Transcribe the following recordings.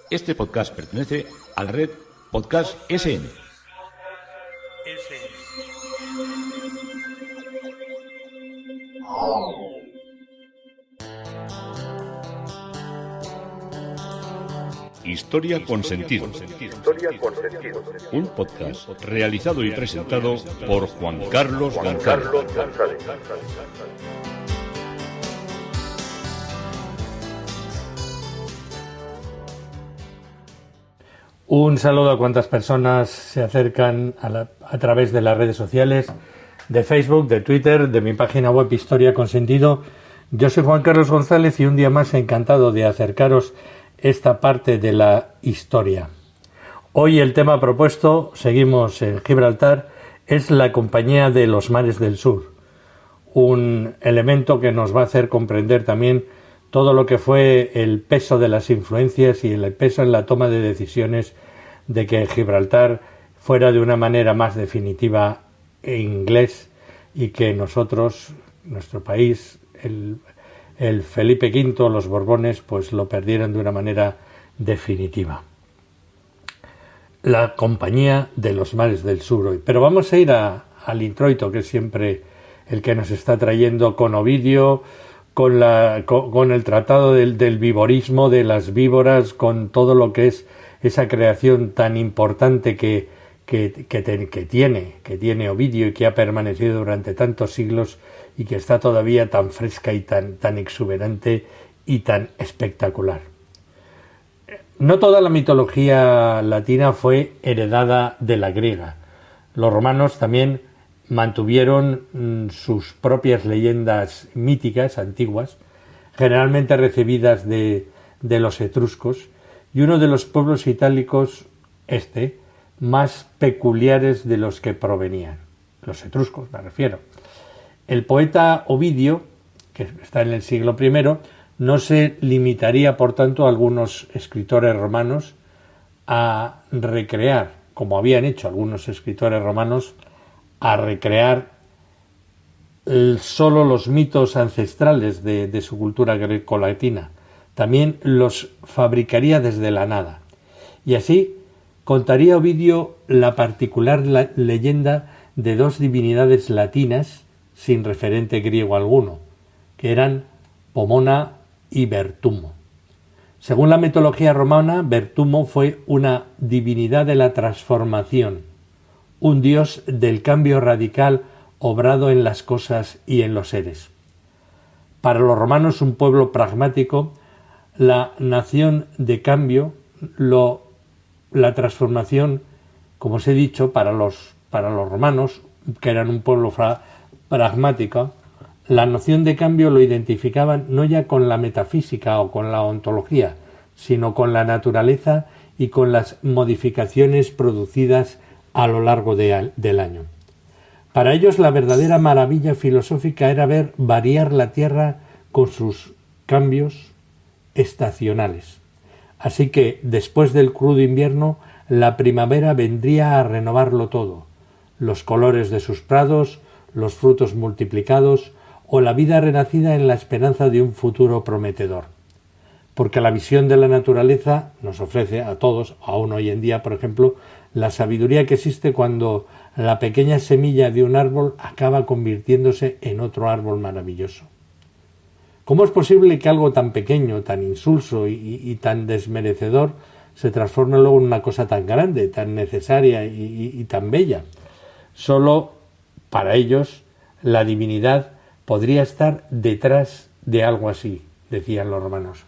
Este podcast pertenece a la red Podcast SN. Historia con sentido. Un podcast realizado y presentado por Juan Carlos González. Un saludo a cuantas personas se acercan a través de las redes sociales, de Facebook, de Twitter, de mi página web Historia con Sentido. Yo soy Juan Carlos González y un día más encantado de acercaros esta parte de la historia. Hoy el tema propuesto, seguimos en Gibraltar, es la Compañía de los Mares del Sur, un elemento que nos va a hacer comprender también todo lo que fue el peso de las influencias y el peso en la toma de decisiones de que Gibraltar fuera de una manera más definitiva inglés y que nosotros, nuestro país, el Felipe V, los Borbones, pues lo perdieran de una manera definitiva. La Compañía de los Mares del Sur hoy. Pero vamos a ir al introito, que es siempre el que nos está trayendo con Ovidio, con el tratado del vivorismo, de las víboras, con todo lo que es esa creación tan importante que tiene Ovidio y que ha permanecido durante tantos siglos y que está todavía tan fresca y tan exuberante y tan espectacular. No toda la mitología latina fue heredada de la griega. Los romanos también mantuvieron sus propias leyendas míticas antiguas, generalmente recibidas de los etruscos, y uno de los pueblos itálicos más peculiares de los que provenían. Los etruscos, me refiero. El poeta Ovidio, que está en el siglo I, no se limitaría, por tanto, a algunos escritores romanos a recrear, como habían hecho algunos escritores romanos, a recrear solo los mitos ancestrales de su cultura grecolatina. También los fabricaría desde la nada. Y así contaría Ovidio la particular leyenda de dos divinidades latinas sin referente griego alguno, que eran Pomona y Bertumo. Según la mitología romana, Bertumo fue una divinidad de la transformación, un dios del cambio radical obrado en las cosas y en los seres. Para los romanos, un pueblo pragmático, la nación de cambio, la transformación, como os he dicho, para los romanos, que eran un pueblo pragmático, la noción de cambio lo identificaban no ya con la metafísica o con la ontología, sino con la naturaleza y con las modificaciones producidas a lo largo del año. Para ellos la verdadera maravilla filosófica era ver variar la tierra con sus cambios estacionales. Así que después del crudo invierno, la primavera vendría a renovarlo todo, los colores de sus prados, los frutos multiplicados o la vida renacida en la esperanza de un futuro prometedor. Porque la visión de la naturaleza nos ofrece a todos, aún hoy en día, por ejemplo, la sabiduría que existe cuando la pequeña semilla de un árbol acaba convirtiéndose en otro árbol maravilloso. ¿Cómo es posible que algo tan pequeño, tan insulso y tan desmerecedor se transforme luego en una cosa tan grande, tan necesaria y tan bella? Solo para ellos la divinidad podría estar detrás de algo así, decían los romanos,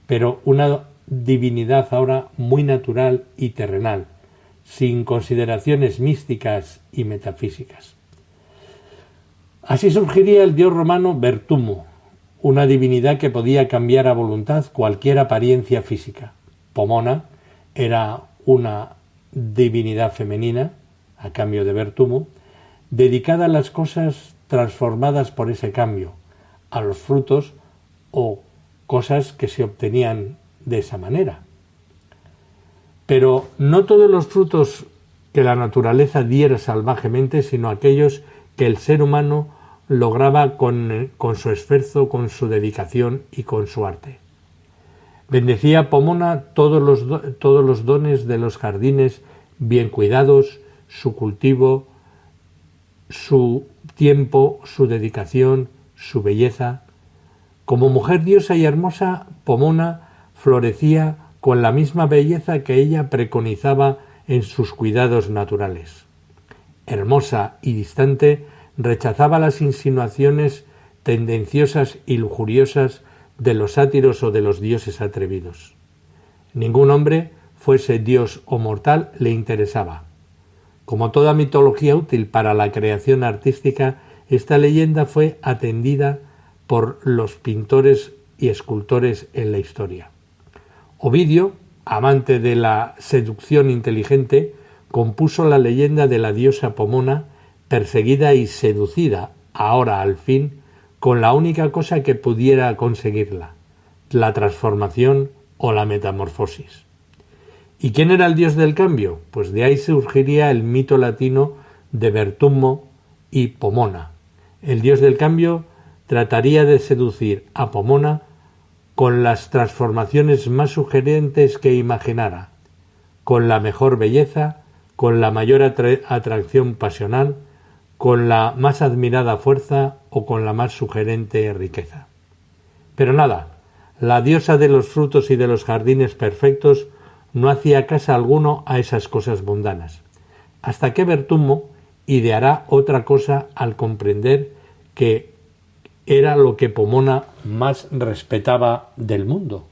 pero una divinidad ahora muy natural y terrenal, sin consideraciones místicas y metafísicas. Así surgiría el dios romano Bertumo, una divinidad que podía cambiar a voluntad cualquier apariencia física. Pomona era una divinidad femenina, a cambio de Bertumo, dedicada a las cosas transformadas por ese cambio, a los frutos o cosas que se obtenían de esa manera. Pero no todos los frutos que la naturaleza diera salvajemente, sino aquellos que el ser humano lograba con su esfuerzo, con su dedicación y con su arte. Bendecía a Pomona todos los dones de los jardines bien cuidados, su cultivo, su tiempo, su dedicación, su belleza. Como mujer diosa y hermosa, Pomona florecía con la misma belleza que ella preconizaba en sus cuidados naturales. Hermosa y distante, rechazaba las insinuaciones tendenciosas y lujuriosas de los sátiros o de los dioses atrevidos. Ningún hombre, fuese dios o mortal, le interesaba. Como toda mitología útil para la creación artística, esta leyenda fue atendida por los pintores y escultores en la historia. Ovidio, amante de la seducción inteligente, compuso la leyenda de la diosa Pomona, perseguida y seducida, ahora al fin, con la única cosa que pudiera conseguirla, la transformación o la metamorfosis. ¿Y quién era el dios del cambio? Pues de ahí surgiría el mito latino de Vertummo y Pomona. El dios del cambio trataría de seducir a Pomona con las transformaciones más sugerentes que imaginara, con la mejor belleza, con la mayor atracción pasional, con la más admirada fuerza o con la más sugerente riqueza. Pero nada, la diosa de los frutos y de los jardines perfectos no hacía caso alguno a esas cosas mundanas, hasta que Vertummo ideará otra cosa al comprender que era lo que Pomona más respetaba del mundo.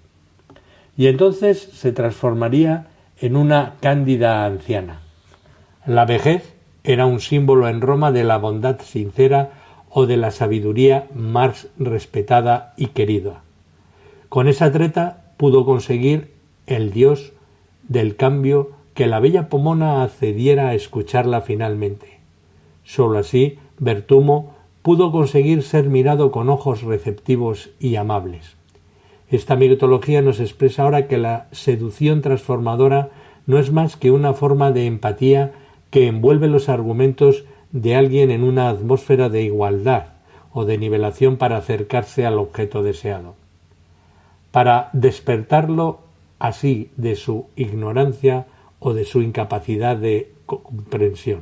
Y entonces se transformaría en una cándida anciana. La vejez era un símbolo en Roma de la bondad sincera o de la sabiduría más respetada y querida. Con esa treta pudo conseguir el dios del cambio que la bella Pomona accediera a escucharla finalmente. Sólo así Vertummo pudo conseguir ser mirado con ojos receptivos y amables. Esta mitología nos expresa ahora que la seducción transformadora no es más que una forma de empatía que envuelve los argumentos de alguien en una atmósfera de igualdad o de nivelación para acercarse al objeto deseado, para despertarlo así de su ignorancia o de su incapacidad de comprensión.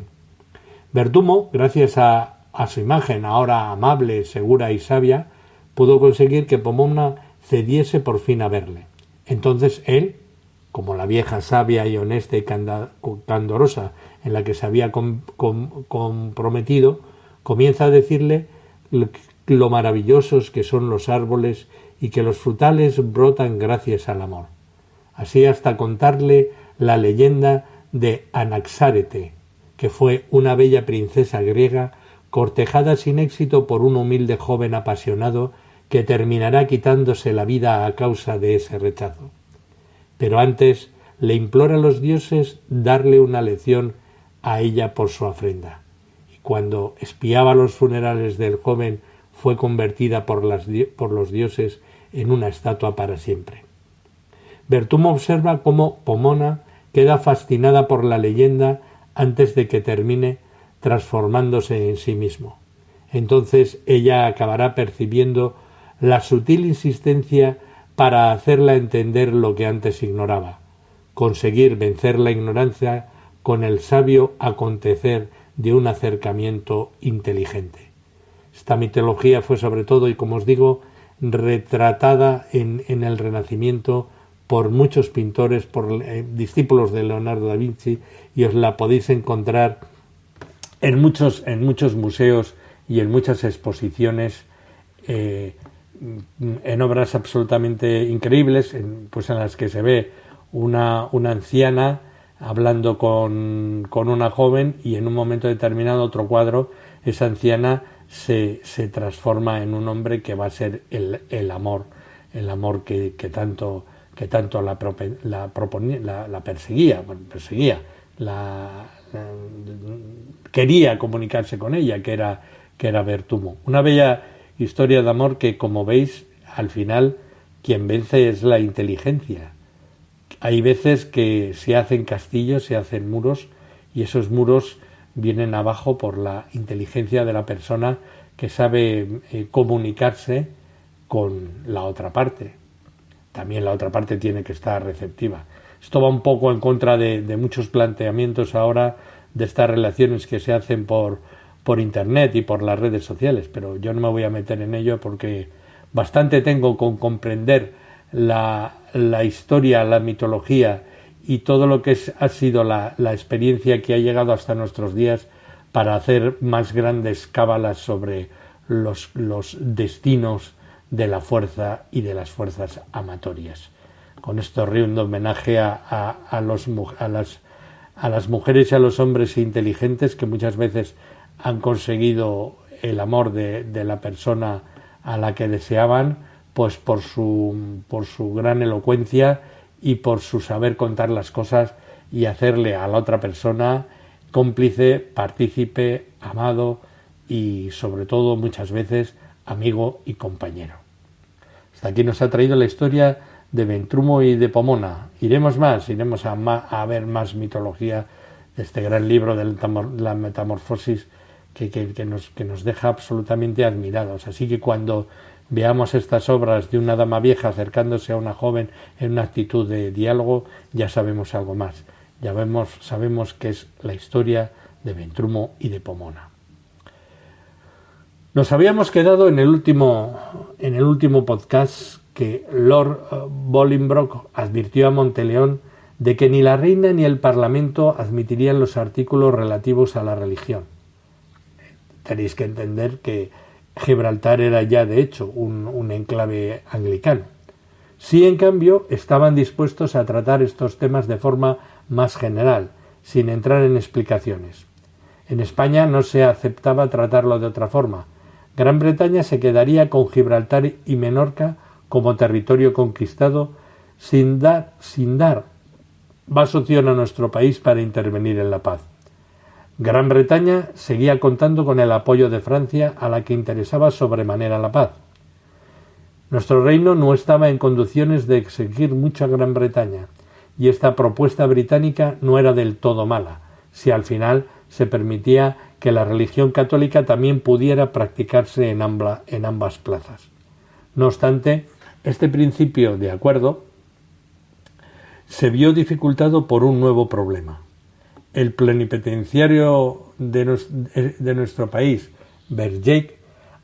Vertummo, gracias a su imagen ahora amable, segura y sabia, pudo conseguir que Pomona cediese por fin a verle. Entonces él, como la vieja sabia y honesta y candorosa en la que se había comprometido, comienza a decirle lo maravillosos que son los árboles y que los frutales brotan gracias al amor. Así hasta contarle la leyenda de Anaxárete, que fue una bella princesa griega cortejada sin éxito por un humilde joven apasionado que terminará quitándose la vida a causa de ese rechazo. Pero antes le implora a los dioses darle una lección a ella por su ofrenda. Y cuando espiaba los funerales del joven, fue convertida por los dioses en una estatua para siempre. Vertummo observa cómo Pomona queda fascinada por la leyenda antes de que termine transformándose en sí mismo. Entonces ella acabará percibiendo la sutil insistencia para hacerla entender lo que antes ignoraba, conseguir vencer la ignorancia con el sabio acontecer de un acercamiento inteligente. Esta mitología fue sobre todo, y como os digo, retratada en el Renacimiento por muchos pintores, por discípulos de Leonardo da Vinci, y os la podéis encontrar en muchos museos y en muchas exposiciones, en obras absolutamente increíbles, en las que se ve una anciana hablando con una joven, y en un momento determinado, otro cuadro, esa anciana se transforma en un hombre que va a ser el amor que tanto la perseguía, quería comunicarse con ella, que era Vertummo. Una bella historia de amor que, como veis, al final quien vence es la inteligencia. Hay veces que se hacen castillos, se hacen muros, y esos muros vienen abajo por la inteligencia de la persona que sabe comunicarse con la otra parte. también la otra parte tiene que estar receptiva. Esto va un poco en contra de muchos planteamientos ahora de estas relaciones que se hacen por internet y por las redes sociales, pero yo no me voy a meter en ello porque bastante tengo con comprender la historia, la mitología y todo lo que ha sido la experiencia que ha llegado hasta nuestros días para hacer más grandes cábalas sobre los destinos de la fuerza y de las fuerzas amatorias. Con esto rindo homenaje a las mujeres y a los hombres inteligentes que muchas veces han conseguido el amor de la persona a la que deseaban, pues por su gran elocuencia y por su saber contar las cosas y hacerle a la otra persona cómplice, partícipe, amado y sobre todo muchas veces amigo y compañero. Hasta aquí nos ha traído la historia de Ventrumo y de Pomona. Iremos a ver más mitología de este gran libro de la Metamorfosis que nos deja absolutamente admirados. Así que cuando veamos estas obras de una dama vieja acercándose a una joven en una actitud de diálogo, ya sabemos algo más. Sabemos que es la historia de Ventrumo y de Pomona. Nos habíamos quedado en el último podcast que Lord Bolingbroke advirtió a Monteleón de que ni la reina ni el Parlamento admitirían los artículos relativos a la religión. Tenéis que entender que Gibraltar era ya de hecho un enclave anglicano. Sí, en cambio, estaban dispuestos a tratar estos temas de forma más general, sin entrar en explicaciones. En España no se aceptaba tratarlo de otra forma. Gran Bretaña se quedaría con Gibraltar y Menorca como territorio conquistado sin dar más opción a nuestro país para intervenir en la paz. Gran Bretaña seguía contando con el apoyo de Francia, a la que interesaba sobremanera la paz. Nuestro reino no estaba en condiciones de exigir mucho a Gran Bretaña, y esta propuesta británica no era del todo mala, si al final se permitía que la religión católica también pudiera practicarse en ambas plazas. No obstante, este principio de acuerdo se vio dificultado por un nuevo problema. El plenipotenciario de nuestro país, Vergey,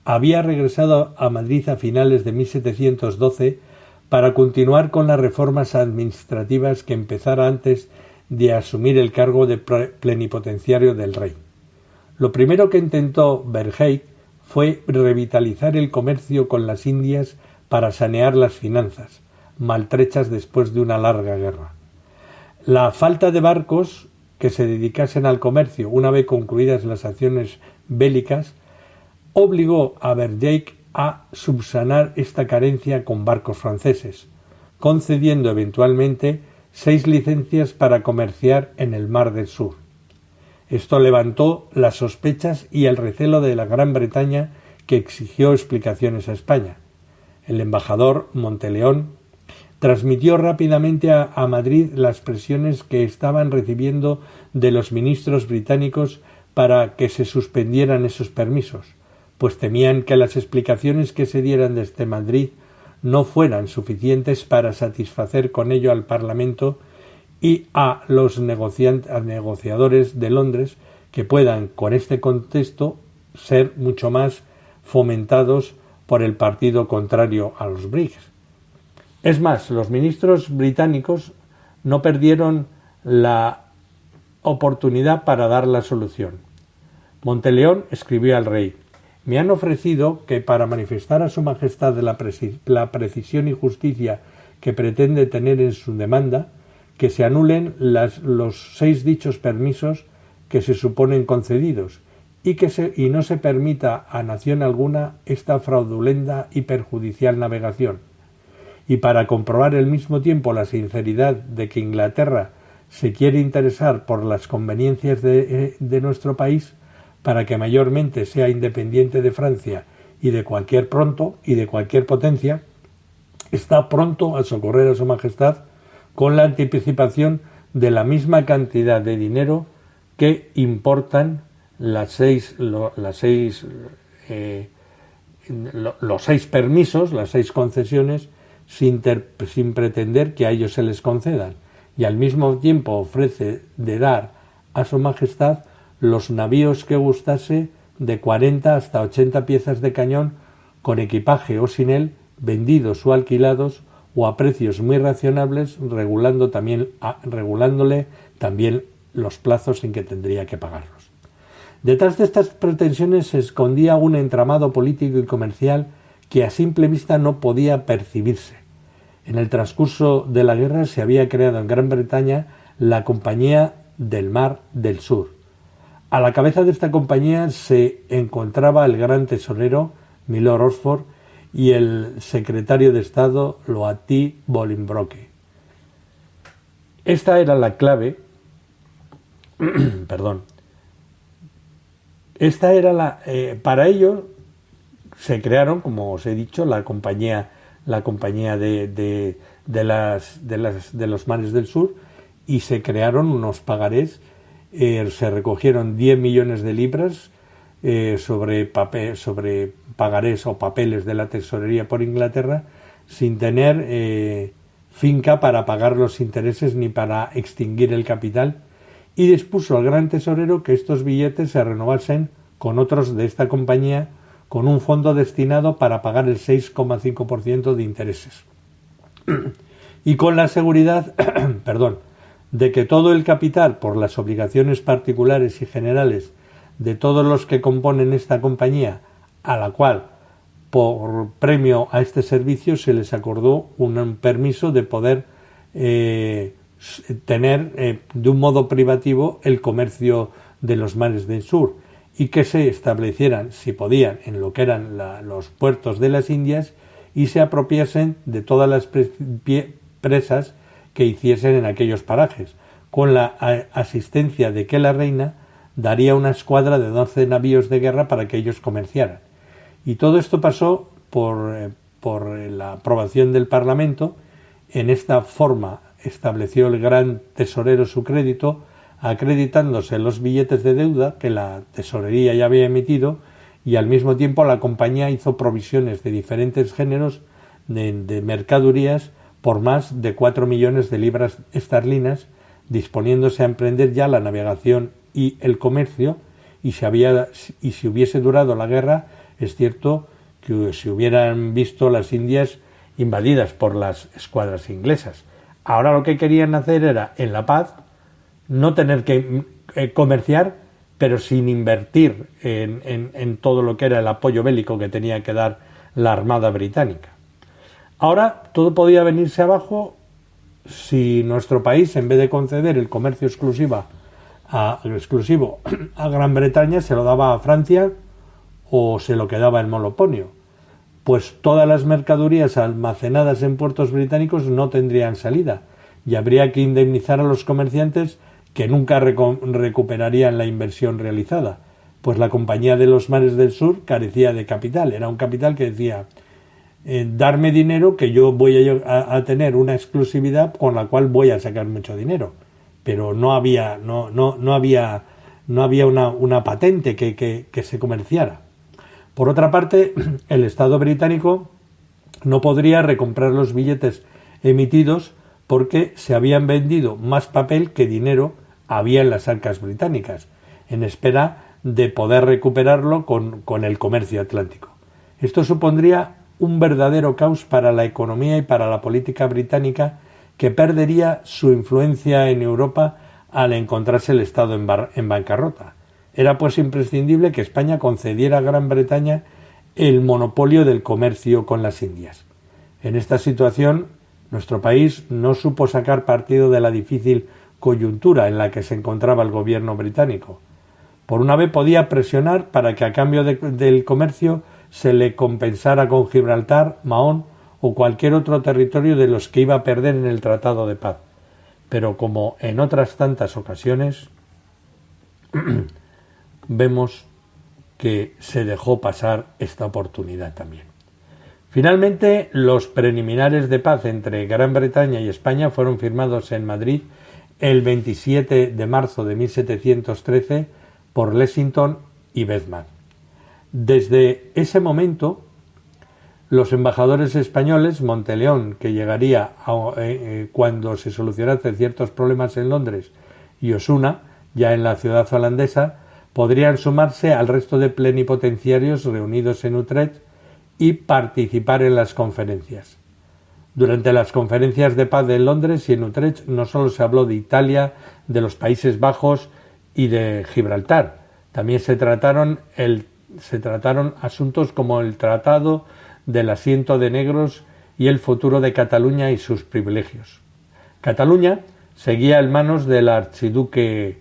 había regresado a Madrid a finales de 1712 para continuar con las reformas administrativas que empezara antes de asumir el cargo de plenipotenciario del rey. Lo primero que intentó Vergey fue revitalizar el comercio con las Indias para sanear las finanzas, maltrechas después de una larga guerra. La falta de barcos que se dedicasen al comercio una vez concluidas las acciones bélicas obligó a Vergey a subsanar esta carencia con barcos franceses, concediendo eventualmente 6 licencias para comerciar en el Mar del Sur. Esto levantó las sospechas y el recelo de la Gran Bretaña, que exigió explicaciones a España. El embajador Monteleón transmitió rápidamente a Madrid las presiones que estaban recibiendo de los ministros británicos para que se suspendieran esos permisos, pues temían que las explicaciones que se dieran desde Madrid no fueran suficientes para satisfacer con ello al Parlamento y a los negociadores de Londres, que puedan, con este contexto, ser mucho más fomentados por el partido contrario a los Briggs. Es más, los ministros británicos no perdieron la oportunidad para dar la solución. Monteleón escribió al rey: «Me han ofrecido que, para manifestar a su majestad la precisión y justicia que pretende tener en su demanda, que se anulen los 6 dichos permisos que se suponen concedidos y no se permita a nación alguna esta fraudulenta y perjudicial navegación. Y para comprobar al mismo tiempo la sinceridad de que Inglaterra se quiere interesar por las conveniencias de nuestro país, para que mayormente sea independiente de Francia y de cualquier potencia, está pronto a socorrer a su majestad con la anticipación de la misma cantidad de dinero que importan los 6 permisos, las 6 concesiones sin pretender que a ellos se les concedan, y al mismo tiempo ofrece de dar a su majestad los navíos que gustase de 40 hasta 80 piezas de cañón con equipaje o sin él, vendidos o alquilados o a precios muy racionables, regulándole también los plazos en que tendría que pagarlos. Detrás de estas pretensiones se escondía un entramado político y comercial que a simple vista no podía percibirse. En el transcurso de la guerra se había creado en Gran Bretaña la Compañía del Mar del Sur. A la cabeza de esta compañía se encontraba el gran tesorero Milord Oxford y el secretario de Estado Loatí Bolingbroke. Esta era la clave. Perdón. Esta era para ello se crearon, como os he dicho, la compañía de los mares del sur, y se crearon unos pagarés. Se recogieron 10 millones de libras sobre pagarés o papeles de la tesorería por Inglaterra, sin tener finca para pagar los intereses ni para extinguir el capital, y dispuso al gran tesorero que estos billetes se renovasen con otros de esta compañía, con un fondo destinado para pagar el 6,5% de intereses, y con la seguridad de que todo el capital, por las obligaciones particulares y generales de todos los que componen esta compañía, a la cual, por premio a este servicio, se les acordó un permiso de poder tener de un modo privativo el comercio de los mares del sur, y que se establecieran, si podían, en lo que eran los puertos de las Indias, y se apropiasen de todas las presas que hiciesen en aquellos parajes, con la asistencia de que la reina daría una escuadra de 12 navíos de guerra para que ellos comerciaran. Y todo esto pasó por la aprobación del Parlamento. En esta forma estableció el gran tesorero su crédito, acreditándose los billetes de deuda que la tesorería ya había emitido, y al mismo tiempo la compañía hizo provisiones de diferentes géneros de mercaderías por más de 4 millones de libras esterlinas, disponiéndose a emprender ya la navegación y el comercio. Y si hubiese durado la guerra, es cierto que se hubieran visto las Indias invadidas por las escuadras inglesas. Ahora lo que querían hacer era, en la paz, no tener que comerciar, pero sin invertir en todo lo que era el apoyo bélico que tenía que dar la Armada Británica. Ahora todo podía venirse abajo si nuestro país, en vez de conceder el comercio exclusivo a Gran Bretaña, se lo daba a Francia o se lo quedaba en monopolio, pues todas las mercaderías almacenadas en puertos británicos no tendrían salida, y habría que indemnizar a los comerciantes que nunca recuperarían la inversión realizada, pues la Compañía de los Mares del Sur carecía de capital. Era un capital que decía: darme dinero, que yo voy a tener una exclusividad con la cual voy a sacar mucho dinero. Pero no había una patente que se comerciara. Por otra parte, el Estado británico no podría recomprar los billetes emitidos porque se habían vendido más papel que dinero había en las arcas británicas, en espera de poder recuperarlo con el comercio atlántico. Esto supondría un verdadero caos para la economía y para la política británica, que perdería su influencia en Europa al encontrarse el Estado en bancarrota. Era pues imprescindible que España concediera a Gran Bretaña el monopolio del comercio con las Indias. En esta situación, nuestro país no supo sacar partido de la difícil coyuntura en la que se encontraba el gobierno británico. Por una vez podía presionar para que a cambio del comercio se le compensara con Gibraltar, Mahón o cualquier otro territorio de los que iba a perder en el Tratado de Paz. Pero como en otras tantas ocasiones, vemos que se dejó pasar esta oportunidad también. Finalmente, los preliminares de paz entre Gran Bretaña y España fueron firmados en Madrid el 27 de marzo de 1713 por Lexington y Bethmann. Desde ese momento, Los embajadores españoles, Monteleón, que llegaría cuando se solucionasen ciertos problemas en Londres, y Osuna, ya en la ciudad holandesa, podrían sumarse al resto de plenipotenciarios reunidos en Utrecht y participar en las conferencias. Durante las conferencias de paz de Londres y en Utrecht no solo se habló de Italia, de los Países Bajos y de Gibraltar, también se trataron asuntos como el Tratado del Asiento de Negros y el futuro de Cataluña y sus privilegios. Cataluña seguía en manos del archiduque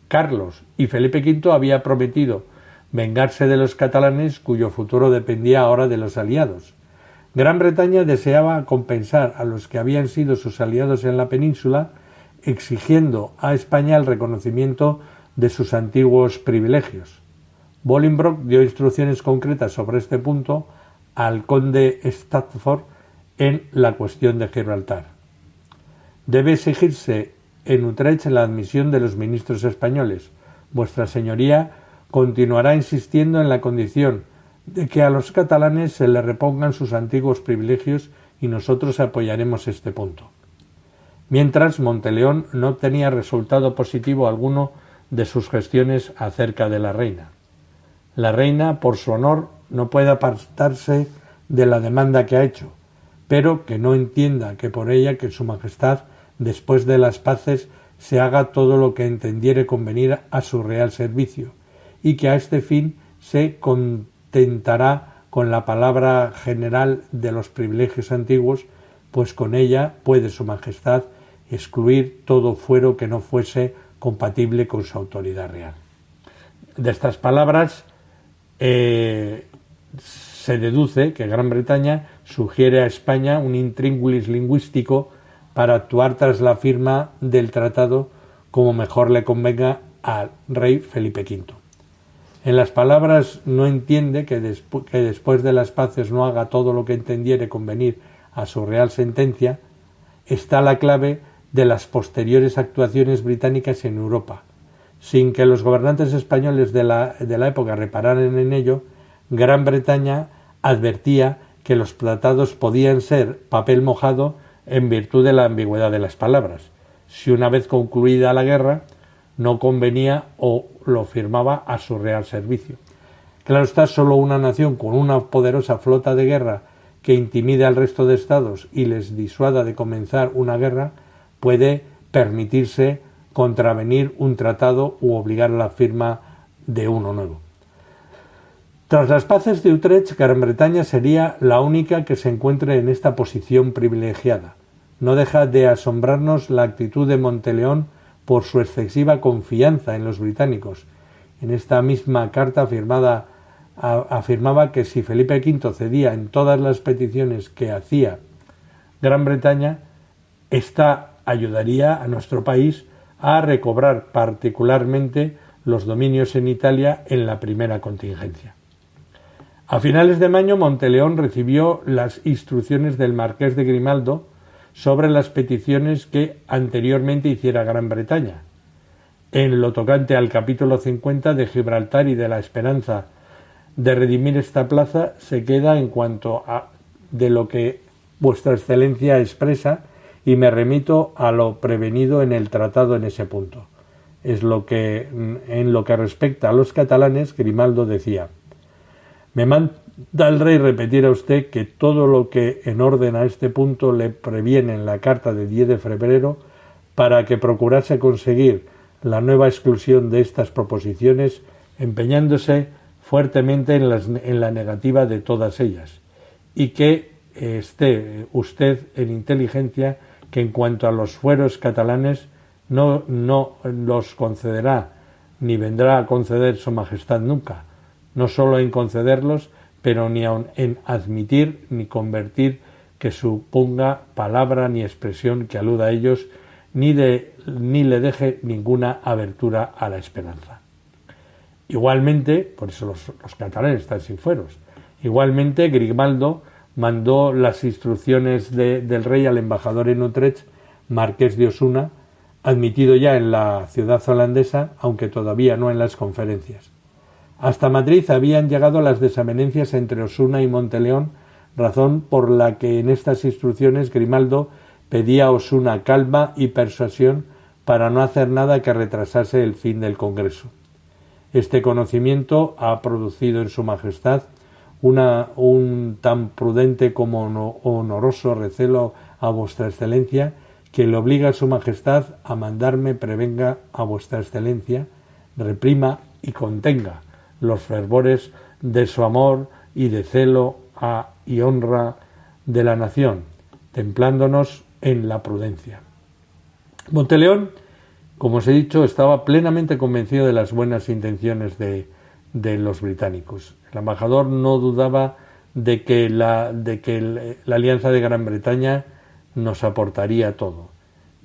Carlos y Felipe V había prometido vengarse de los catalanes cuyo futuro dependía ahora de los aliados. Gran Bretaña deseaba compensar a los que habían sido sus aliados en la península, exigiendo a España el reconocimiento de sus antiguos privilegios. Bolingbroke dio instrucciones concretas sobre este punto al conde Stafford en la cuestión de Gibraltar. Debe exigirse en Utrecht la admisión de los ministros españoles. Vuestra Señoría continuará insistiendo en la condición de que a los catalanes se les repongan sus antiguos privilegios y nosotros apoyaremos este punto. Mientras, Monteleón no obtenía resultado positivo alguno de sus gestiones acerca de la reina. La reina, por su honor, no puede apartarse de la demanda que ha hecho, pero que no entienda que por ella que su majestad, después de las paces, se haga todo lo que entendiere convenir a su real servicio, y que a este fin se contentará con la palabra general de los privilegios antiguos, pues con ella puede su majestad excluir todo fuero que no fuese compatible con su autoridad real. De estas palabras se deduce que Gran Bretaña sugiere a España un intríngulis lingüístico para actuar tras la firma del tratado como mejor le convenga al rey Felipe V. En las palabras no entiende que después de las paces no haga todo lo que entendiere convenir a su real sentencia, está la clave de las posteriores actuaciones británicas en Europa. Sin que los gobernantes españoles de la época repararan en ello, Gran Bretaña advertía que los tratados podían ser papel mojado en virtud de la ambigüedad de las palabras. Si una vez concluida la guerra no convenía o lo firmaba a su real servicio. Claro está, solo una nación con una poderosa flota de guerra que intimide al resto de estados y les disuada de comenzar una guerra puede permitirse contravenir un tratado u obligar a la firma de uno nuevo. Tras las paces de Utrecht, Gran Bretaña sería la única que se encuentre en esta posición privilegiada. No deja de asombrarnos la actitud de Monteleón por su excesiva confianza en los británicos. En esta misma carta afirmaba que si Felipe V cedía en todas las peticiones que hacía Gran Bretaña, ésta ayudaría a nuestro país a recobrar particularmente los dominios en Italia en la primera contingencia. A finales de mayo, Monteleón recibió las instrucciones del marqués de Grimaldo sobre las peticiones que anteriormente hiciera Gran Bretaña. En lo tocante al capítulo 50 de Gibraltar y de la esperanza de redimir esta plaza, se queda en cuanto a de lo que Vuestra Excelencia expresa y me remito a lo prevenido en el tratado en ese punto. En lo que respecta a los catalanes, Grimaldo decía: me manda el rey repetir a usted que todo lo que en orden a este punto le previene en la carta de 10 de febrero para que procurase conseguir la nueva exclusión de estas proposiciones, empeñándose fuertemente en la negativa de todas ellas, y que esté usted en inteligencia que en cuanto a los fueros catalanes no los concederá ni vendrá a conceder su majestad nunca, no solo en concederlos, pero ni aun en admitir ni convertir que suponga palabra ni expresión que aluda a ellos, ni le deje ninguna abertura a la esperanza. Igualmente, por eso los catalanes están sin fueros, igualmente Grimaldo mandó las instrucciones del rey al embajador en Utrecht, marqués de Osuna, admitido ya en la ciudad holandesa, aunque todavía no en las conferencias. Hasta Madrid habían llegado las desavenencias entre Osuna y Monteleón, razón por la que en estas instrucciones Grimaldo pedía a Osuna calma y persuasión para no hacer nada que retrasase el fin del Congreso. Este conocimiento ha producido en Su Majestad un tan prudente como honoroso recelo a Vuestra Excelencia, que le obliga a Su Majestad a mandarme prevenga a Vuestra Excelencia, reprima y contenga los fervores de su amor y de celo y honra de la nación, templándonos en la prudencia. Monteleón, como os he dicho, estaba plenamente convencido de las buenas intenciones de los británicos. El embajador no dudaba de que la alianza de Gran Bretaña nos aportaría todo.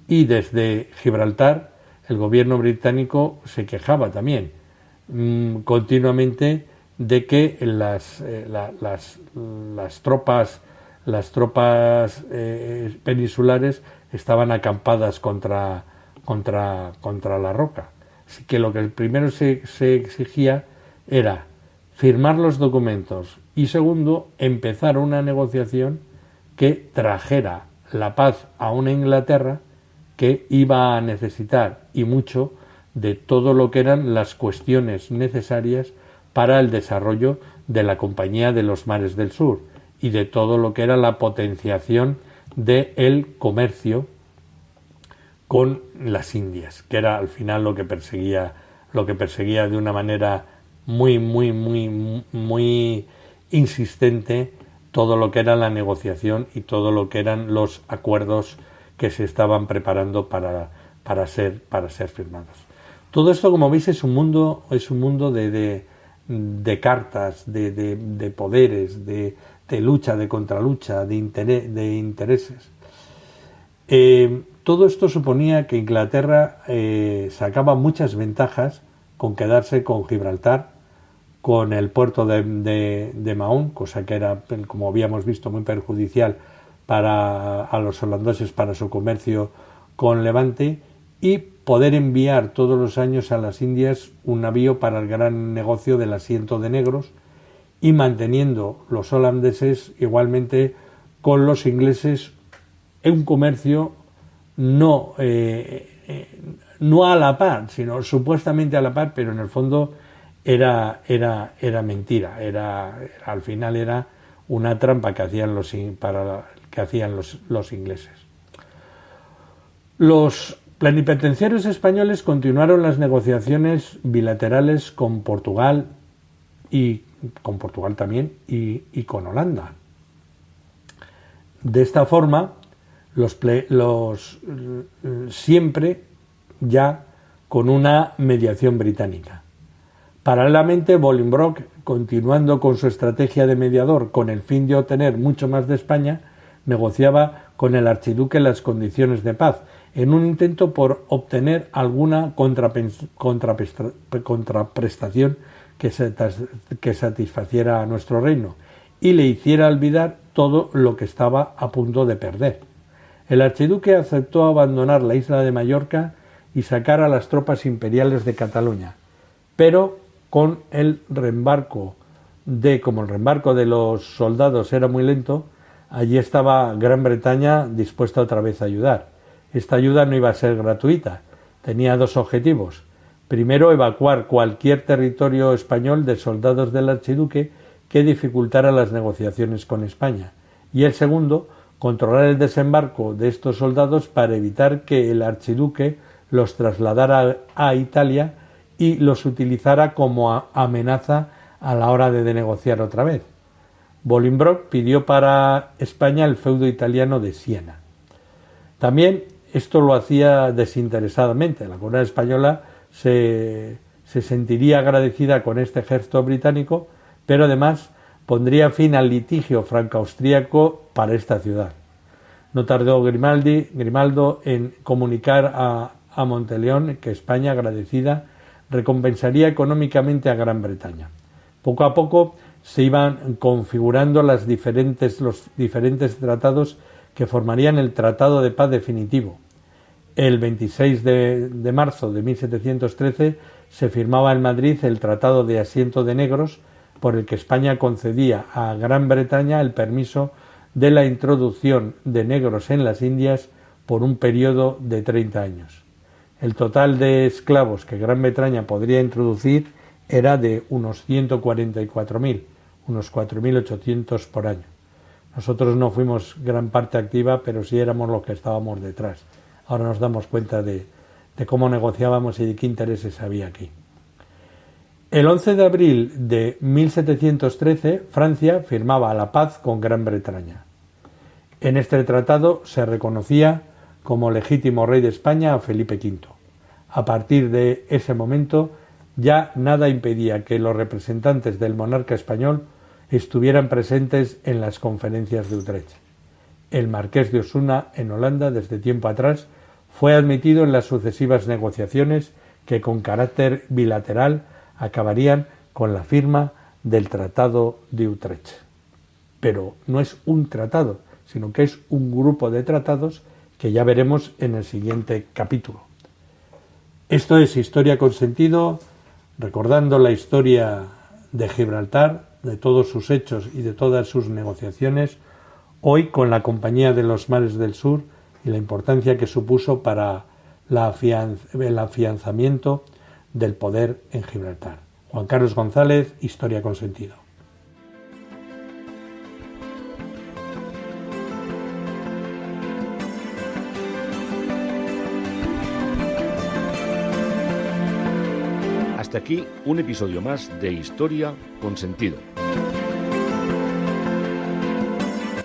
Y desde Gibraltar el gobierno británico se quejaba también continuamente de que las tropas peninsulares estaban acampadas contra la Roca. Así que lo que primero se exigía era firmar los documentos y segundo, empezar una negociación que trajera la paz a una Inglaterra que iba a necesitar y mucho de todo lo que eran las cuestiones necesarias para el desarrollo de la Compañía de los Mares del Sur y de todo lo que era la potenciación del comercio con las Indias, que era al final lo que perseguía de una manera muy insistente todo lo que era la negociación y todo lo que eran los acuerdos que se estaban preparando para ser firmados. Todo esto, como veis, es un mundo de cartas, de poderes, de lucha, de contralucha, de intereses. Todo esto suponía que Inglaterra sacaba muchas ventajas con quedarse con Gibraltar, con el puerto de Mahón, cosa que era, como habíamos visto, muy perjudicial a los holandeses para su comercio con Levante, y poder enviar todos los años a las Indias un navío para el gran negocio del asiento de negros, y manteniendo los holandeses igualmente con los ingleses un comercio no a la par, sino supuestamente a la par, pero en el fondo era mentira, al final era una trampa que hacían los ingleses. Los plenipotenciarios españoles continuaron las negociaciones bilaterales con Portugal también y con Holanda. De esta forma, siempre ya con una mediación británica. Paralelamente, Bolingbroke, continuando con su estrategia de mediador con el fin de obtener mucho más de España, negociaba con el archiduque las condiciones de paz, en un intento por obtener alguna contraprestación que satisfaciera a nuestro reino y le hiciera olvidar todo lo que estaba a punto de perder. El archiduque aceptó abandonar la isla de Mallorca y sacar a las tropas imperiales de Cataluña, pero con el reembarco como el reembarco de los soldados era muy lento, allí estaba Gran Bretaña dispuesta otra vez a ayudar. Esta ayuda no iba a ser gratuita, tenía dos objetivos. Primero, evacuar cualquier territorio español de soldados del archiduque que dificultara las negociaciones con España. Y el segundo, controlar el desembarco de estos soldados para evitar que el archiduque los trasladara a Italia y los utilizara como amenaza a la hora de negociar otra vez. Bolingbroke pidió para España el feudo italiano de Siena. También esto lo hacía desinteresadamente. La corona española se sentiría agradecida con este ejército británico, pero además pondría fin al litigio franco-austríaco para esta ciudad. No tardó Grimaldo en comunicar a Monteleón que España, agradecida, recompensaría económicamente a Gran Bretaña. Poco a poco se iban configurando los diferentes tratados que formarían el Tratado de Paz definitivo. El 26 de marzo de 1713 se firmaba en Madrid el Tratado de Asiento de Negros, por el que España concedía a Gran Bretaña el permiso de la introducción de negros en las Indias por un periodo de 30 años. El total de esclavos que Gran Bretaña podría introducir era de unos 144.000, unos 4.800 por año. Nosotros no fuimos gran parte activa, pero sí éramos los que estábamos detrás. Ahora nos damos cuenta de cómo negociábamos y de qué intereses había aquí. El 11 de abril de 1713, Francia firmaba la paz con Gran Bretaña. En este tratado se reconocía como legítimo rey de España a Felipe V. A partir de ese momento, ya nada impedía que los representantes del monarca español estuvieran presentes en las conferencias de Utrecht. El marqués de Osuna, en Holanda, desde tiempo atrás, fue admitido en las sucesivas negociaciones que con carácter bilateral acabarían con la firma del Tratado de Utrecht. Pero no es un tratado, sino que es un grupo de tratados que ya veremos en el siguiente capítulo. Esto es Historia con Sentido, recordando la historia de Gibraltar, de todos sus hechos y de todas sus negociaciones, hoy con la Compañía de los Mares del Sur y la importancia que supuso para el afianzamiento del poder en Gibraltar. Juan Carlos González, Historia con Sentido. Hasta aquí un episodio más de Historia con Sentido.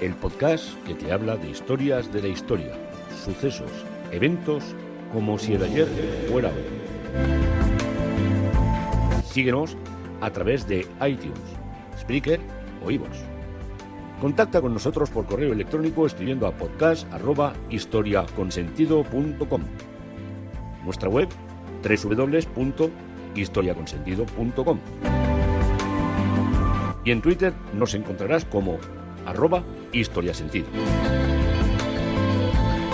El podcast que te habla de historias de la historia, sucesos, eventos, como si el ayer fuera hoy. Síguenos a través de iTunes, Spreaker o iVoox. Contacta con nosotros por correo electrónico escribiendo a podcast@historiaconsentido.com. Nuestra web www.historiaconsentido.com. Y en Twitter nos encontrarás como @historiasentido.